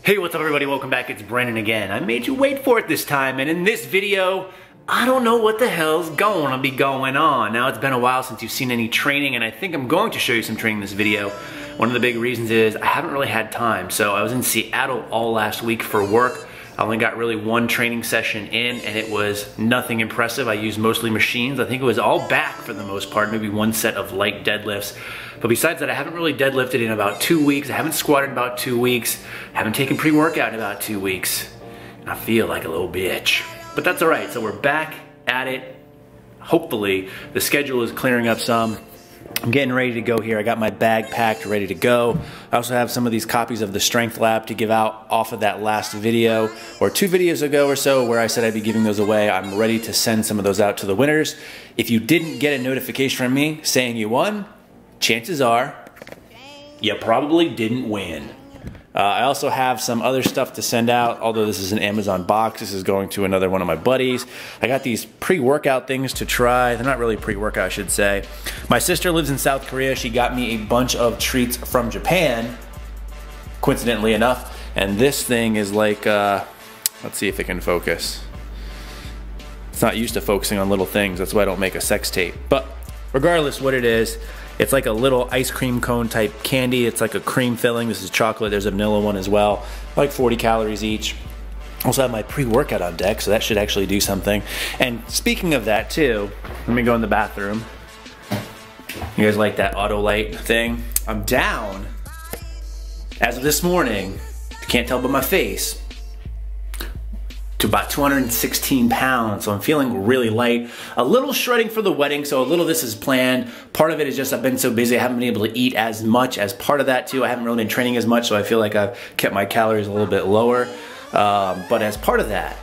Hey, what's up everybody? Welcome back. It's Brennan again. I made you wait for it this time, and in this video, I don't know what the hell's going on. Now, it's been a while since you've seen any training, and I think I'm going to show you some training in this video. One of the big reasons is I haven't really had time. So I was in Seattle all last week for work. I only got really one training session in, and it was nothing impressive. I used mostly machines. I think it was all back for the most part, maybe one set of light deadlifts. But besides that, I haven't really deadlifted in about 2 weeks. I haven't squatted in about 2 weeks. I haven't taken pre-workout in about 2 weeks. And I feel like a little bitch. But that's all right, so we're back at it. Hopefully, the schedule is clearing up some. I'm getting ready to go here. I got my bag packed, ready to go. I also have some of these copies of the Strength Lab to give out off of that last video, or 2 videos ago or so, where I said I'd be giving those away. I'm ready to send some of those out to the winners. If you didn't get a notification from me saying you won, chances are you probably didn't win. I also have some other stuff to send out, although this is an Amazon box. This is going to another one of my buddies. I got these pre-workout things to try. They're not really pre-workout, I should say. My sister lives in South Korea. She got me a bunch of treats from Japan, coincidentally enough. And this thing is like, let's see if it can focus. It's not used to focusing on little things. That's why I don't make a sex tape. But regardless what it is, it's like a little ice cream cone type candy. It's like a cream filling. This is chocolate. There's a vanilla one as well. Like 40 calories each. Also have my pre-workout on deck, so that should actually do something. And speaking of that too, let me go in the bathroom. You guys like that auto light thing? I'm down, as of this morning, if you can't tell by my face, to about 216 pounds, so I'm feeling really light. A little shredding for the wedding, so a little of this is planned. Part of it is just I've been so busy, I haven't been able to eat as much. As part of that too, I haven't really been training as much, so I feel like I've kept my calories a little bit lower. But as part of that,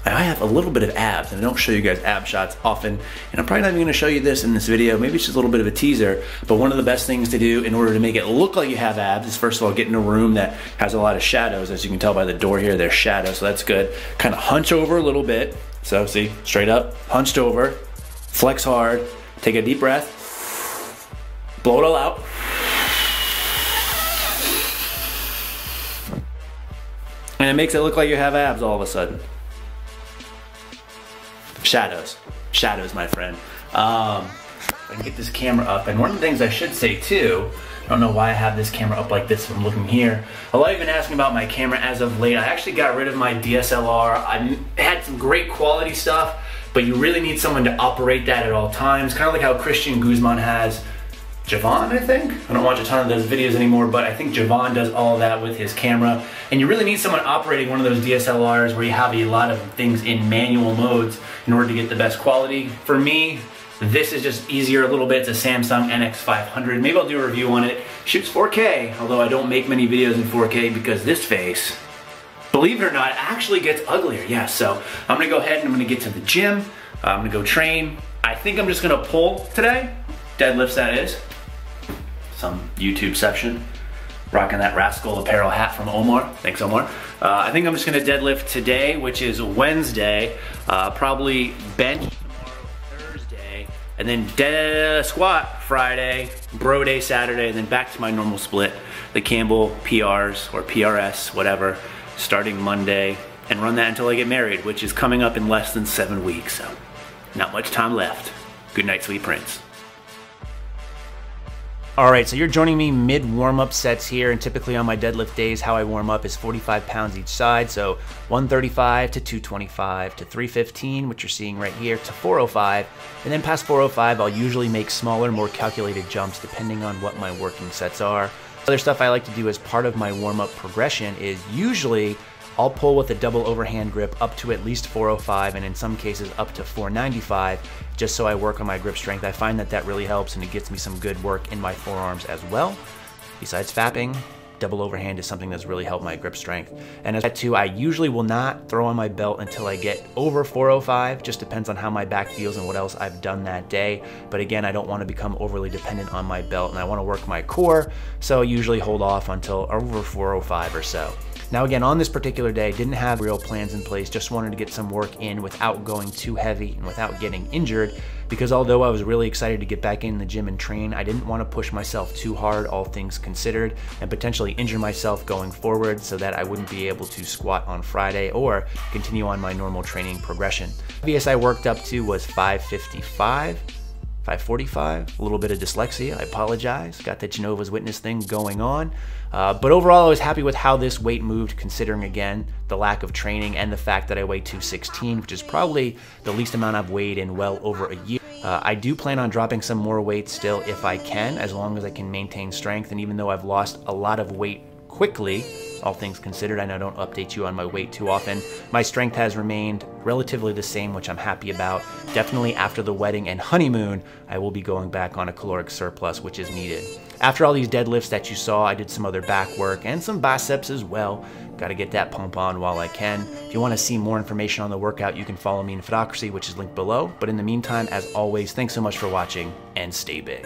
I have a little bit of abs, and I don't show you guys ab shots often, and I'm probably not even gonna show you this in this video. Maybe it's just a little bit of a teaser, but one of the best things to do in order to make it look like you have abs is, first of all, get in a room that has a lot of shadows. As you can tell by the door here, there's shadows, so that's good. Kind of hunch over a little bit. So see, straight up, hunched over, flex hard, take a deep breath, blow it all out. And it makes it look like you have abs all of a sudden. Shadows, my friend. I can get this camera up, and one of the things I should say too, I don't know why I have this camera up like this if I'm looking here. A lot of you have been asking about my camera as of late. I actually got rid of my DSLR. I had some great quality stuff, but you really need someone to operate that at all times. Kind of like how Christian Guzman has Javon, I think. I don't watch a ton of those videos anymore, but I think Javon does all of that with his camera. And you really need someone operating one of those DSLRs where you have a lot of things in manual modes in order to get the best quality. For me, this is just easier a little bit. It's a Samsung NX500. Maybe I'll do a review on it. Shoots 4K, although I don't make many videos in 4K because this face, believe it or not, actually gets uglier. Yeah, so I'm gonna go ahead and I'm gonna get to the gym. I'm gonna go train. I think I'm just gonna pull today. Deadlifts, that is. Some YouTube session. Rocking that Rascal Apparel hat from Omar. Thanks, Omar. I think I'm just gonna deadlift today, which is Wednesday. Probably bench tomorrow, Thursday, and then squat Friday, bro day Saturday, and then back to my normal split. The Campbell PRs or PRS, whatever, starting Monday, and run that until I get married, which is coming up in less than 7 weeks, so not much time left. Good night, sweet prince. All right, so you're joining me mid warm-up sets here, and typically on my deadlift days, how I warm up is 45 pounds each side, so 135 to 225 to 315, which you're seeing right here, to 405, and then past 405, I'll usually make smaller, more calculated jumps depending on what my working sets are. Other stuff I like to do as part of my warm-up progression is usually I'll pull with a double overhand grip up to at least 405, and in some cases up to 495, just so I work on my grip strength. I find that that really helps, and it gets me some good work in my forearms as well. Besides fapping, double overhand is something that's really helped my grip strength. And as that too, I usually will not throw on my belt until I get over 405, just depends on how my back feels and what else I've done that day. But again, I don't want to become overly dependent on my belt, and I want to work my core, so I usually hold off until over 405 or so. Now again, on this particular day, didn't have real plans in place, just wanted to get some work in without going too heavy and without getting injured, because although I was really excited to get back in the gym and train, I didn't want to push myself too hard, all things considered, and potentially injure myself going forward so that I wouldn't be able to squat on Friday or continue on my normal training progression. Heaviest I worked up to was 555. 545, a little bit of dyslexia, I apologize. Got the Jehovah's Witness thing going on. But overall, I was happy with how this weight moved, considering again, the lack of training and the fact that I weighed 216, which is probably the least amount I've weighed in well over a year. I do plan on dropping some more weight still if I can, as long as I can maintain strength. And even though I've lost a lot of weight quickly, all things considered, I know I don't update you on my weight too often, my strength has remained relatively the same, which I'm happy about. Definitely after the wedding and honeymoon, I will be going back on a caloric surplus, which is needed. After all these deadlifts that you saw, I did some other back work and some biceps as well. Got to get that pump on while I can. If you want to see more information on the workout, you can follow me in Fitocracy, which is linked below. But in the meantime, as always, thanks so much for watching and stay big.